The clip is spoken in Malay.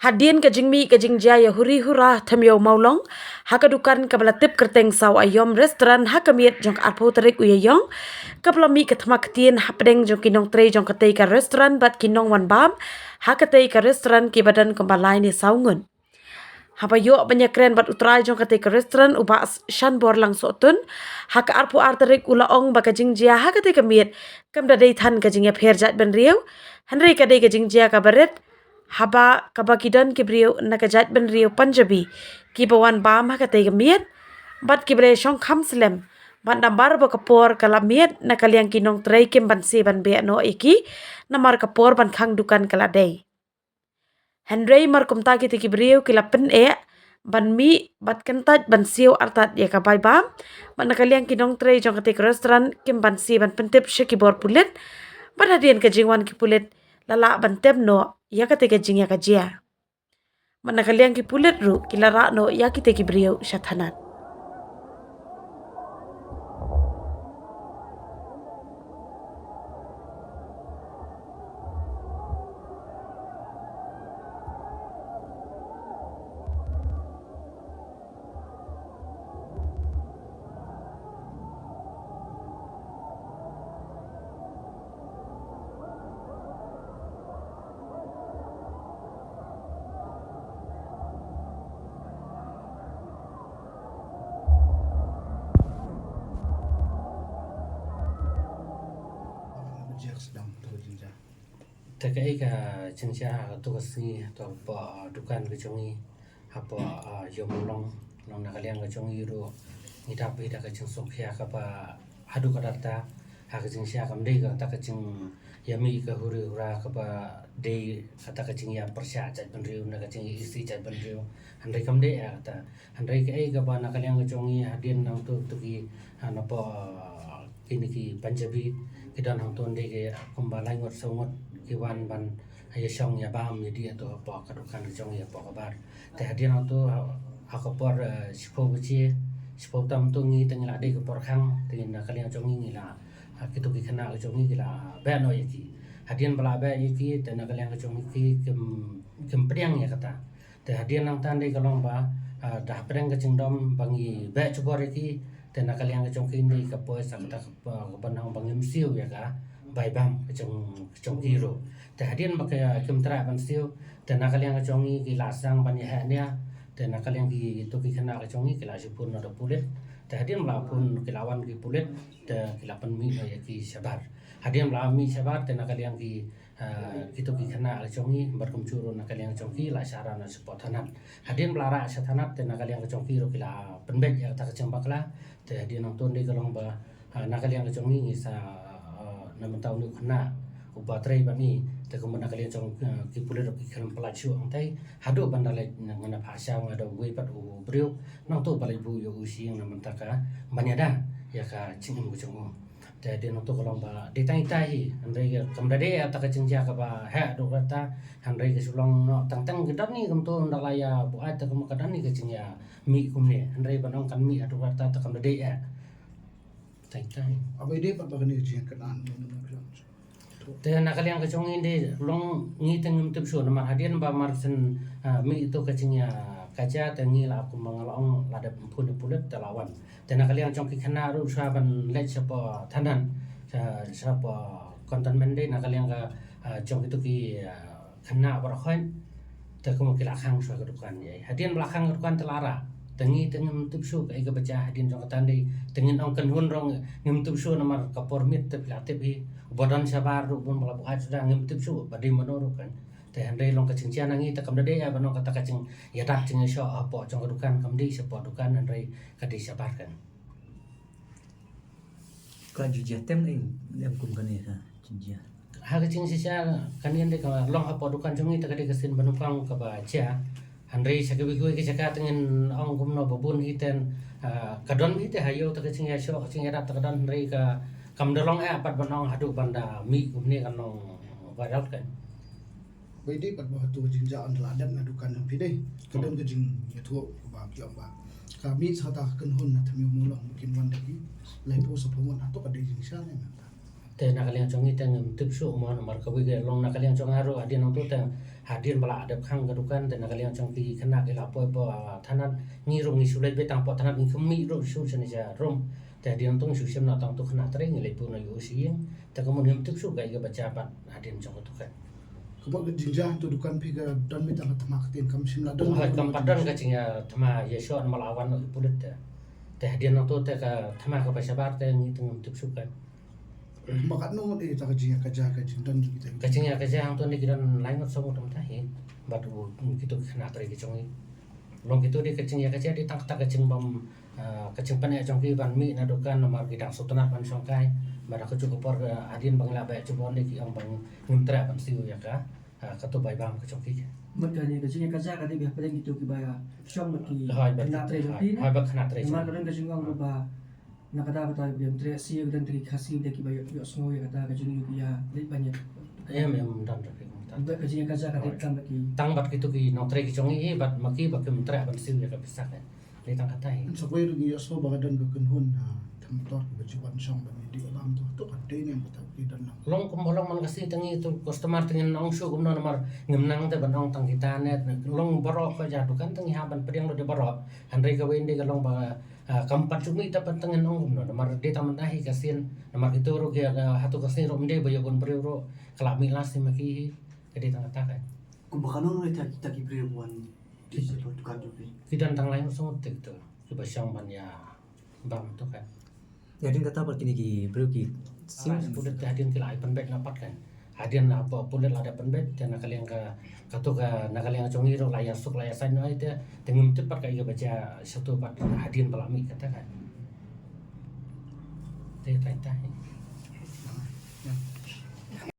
Hadin kajing jaya huri hura thamyo maulong hakadukan kabalatip kerteng saw ayom restoran hakamiet jong arpo terik uyayong kaplami kathma katien hapdeng jong kinong tre jong katei ka restoran bat kinong wan bam hakatei ka restoran ki badan kembalai ni saungun hapayo banyakren bat utrai jong katei ka restoran uba shan bor lang sotun haka arpo arterik ulaong bakajing jia hakatei kamiet kamda dei than kajing ya pherjat ben riau hanrei kadei kajing jia kabaret haba kabakidan kibriu nakajat ben riu Punjabi kibawan bam hakatei kamiet bat kibre shong kham slem ban nambar bo kapor kalamiet nakaliang kinong trei kim ban se ban be no iki namar kapor ban khang dukan kaladei Henry markumta kiti kibriu kilapen ban mi bat kentat ban siu artat ya kabai bam ban nakaliang kinong trei jong katik restoran kim ban si ban pentip shekibor pulit ban hadian kajingwan ki pulit lala ban tem no ya katik kajing ya kajia ban nakaliang ki pulit ru kilara no ya kiti kibriu shathanat Takai ka cengcia tu kasi tu apa dukan ke congi apa yomulong long nakaliang ke congi ru ngidapi da ke ceng sokya ka pa hadu ka data ha ke cengcia kam dei ka ta ke ceng yami ka huri hura ka pa dei kata ke ceng ya persya jat benriu na ke ceng isi jat benriu handai kam dei ya ta handai ke ka pa nakaliang ke congi hadin nang tu ki napa kini ki Punjabi kidan hang ton dei ke kumbalai ngot songot kiwan ban haya syong ya bam jadi atau apa kadukan jong ya apa kabar teh hadian tu akapor sipo buci sipo tam tu ngi tengila de kapor khang tengin kalian jong ngi la kitu ki khana jong ngi la ba no yaki hadian bala ba yaki tena kalian jong ngi kem priang ya kata teh hadian nang tan de kalong ba dah priang ke cengdom bangi ba cubor yaki tena kalian jong ngi kapoi sakta kapanang bangi msiu ya ka bai bam trong hero te hadian makaya kim tra ban siu te nakaliang ka chongi ki lasang ban ya nia te nakaliang ki to ki khana ka chongi ki la sipun na pulet te hadian la pun ki lawan ki pulet te ki lapan mi ya ki sabar hadian la mi sabar te nakaliang ki to ki khana ka chongi barkum churu nakaliang chongi la sara na supothanan hadian lara sathanat te nakaliang ka chongi ro ki la penbet ya ta ka chambakla te hadian nong ton de kalong ba nakaliang ka chongi ni sa nama tahu ni kena ubatrai bani te kemudian kalian cong kipulir ki kan pelacu antai hadu bandalai ngana phasa ngada gue pat brio nang to balai bu yo usi yang nama taka banyada ya ka cingem ku cong te de nang to kolong ba de tai tai andai kamda de ta ka cingja ka ba ha do rata andai ke sulong no tang tang gedap ni kam to ndalaya bu ai ta kam kadan ni ke cingya mi kumne andai banong kan mi adu rata ta kamda de ya tai tai Apa ide pat bagani jian kenan te nakaliang ka chong inde long ngi tengem tip so na hadian ba marsen mi itu kacingnya kaca tengi la aku mangalong lada pun pulet telawan te nakaliang chong ki khana ru saban let sapa thanan sapa kontan mende nakaliang ka chong itu ki khana bar khoin te ko ki la khang so ka dukan ye hadian belakang dukan telara tengi tengem tip so ka ga baca hadian chong tandai tengin ong kan hun rong ngem tip so namar kapor mit te pilatip hi bodan sabar ru pun bala buat sudah ngem tip so badi menoro kan te handai long ka cingcian nangi ta kam dade ya banong kata kacing ya dak cing so apa chong dukan kam di sepo dukan handai ka di sabar kan ka juja tem em kum kan ya jinja ha ka cing sisa kan yende ka long apa dukan chong ta ka di kesin banupang ka ba cha handai sakabi ko ki saka tengen ong kumno babun hiten kadon hite hayo ta ka cing ya so cing ya dak ta kadon handai ka kam dalong pat banong hadu banda mi kumni kan nong viral kan Baidi pat bah tu jinja an ladan adukan yang pidai kadang ke jing ya tu ba kiam ba kami sata kan hun na thami mulong mungkin wan dagi lai po sa pumon ato kadai jing sa ne te nakaliang chongi te ngem tip su mo nomor ka wi ge long nakaliang chong haru adin nong tu te hadin bala adep khang ka dukan te nakaliang chong ti khana ke la po thanan ngi ro ngi su le be tang po thanan ngi khmi ro su chani ja rom te adin tong su sem na tang tu khana tre ngi le pu na yu si te ka mon ngem tip su ga ge baca pat adin chong tu kan Kebab ke jinja tu dukan pi ke dan mi tang tamak tin kam sim la dan. ha kam padan ka chinga thama ye sho na malawan no pulit te hadin nong tu te ka thama ka baca bar te ngi tung tip su kan Makat no de ta jinja ka ja ka jin dan ju kita. kacingnya hang tu ni kiran lain ngot somo tam tahi bat gitu kena teri kecong long gitu di kacingnya di tak tak kacing bam kacing pan ya congki ban mi na dokan nomor gidang sutuna pan songkai bada ke cukup por adin bangla ba cubon di ang bang ngumtra pan siu ya ka katu bai bam ke congki Makanya kecilnya kaza kadi biar pada gitu kibaya syom ki hai bat kena tre joti hai bat kena teri Mar kadang kecil ngong ba nakada kata biar tre si kadang tri khasi de kibaya yo sngo ya kata kecil yu ya le banyak em dan teri Untuk kecilnya kaza kadi kan ki tang bat gitu ki no teri kecong bat maki bat ngumtra pan siu ya ka bisa kan ni tang katai So ko ru gi so ba dan ka kun hun tham tor ba ji wan shong ba ni di alam tu kan de ne ba ta ki dan na. long kumolong man kasi tangi itu customer tengin nong su kumno nomor ngemnang te banong tang kita net long barok ka jadu kan tangi haban pedang lo de barok handai ka wende ka long ba kampat cumi ta pentengin nong kumno nomor de taman dahi kasin nomor itu ro ga hatu kasin ro mende bayo gon ro kala milas ni maki kede tang ta kan Kumbakan nung kita kibri buan di situ tukar juga. kidan tang lain so tek to coba syang ban ya bam to kan Jadi kata apa kini ki bro ki sim pudet hadin kila penbet napat kan hadin apa pudet ada penbet dan nakaliang ka katu ka nakaliang chongi ro layar suk layar sain no ite tengim tepat ka iga baca satu pat hadin balami kata kan te tai tai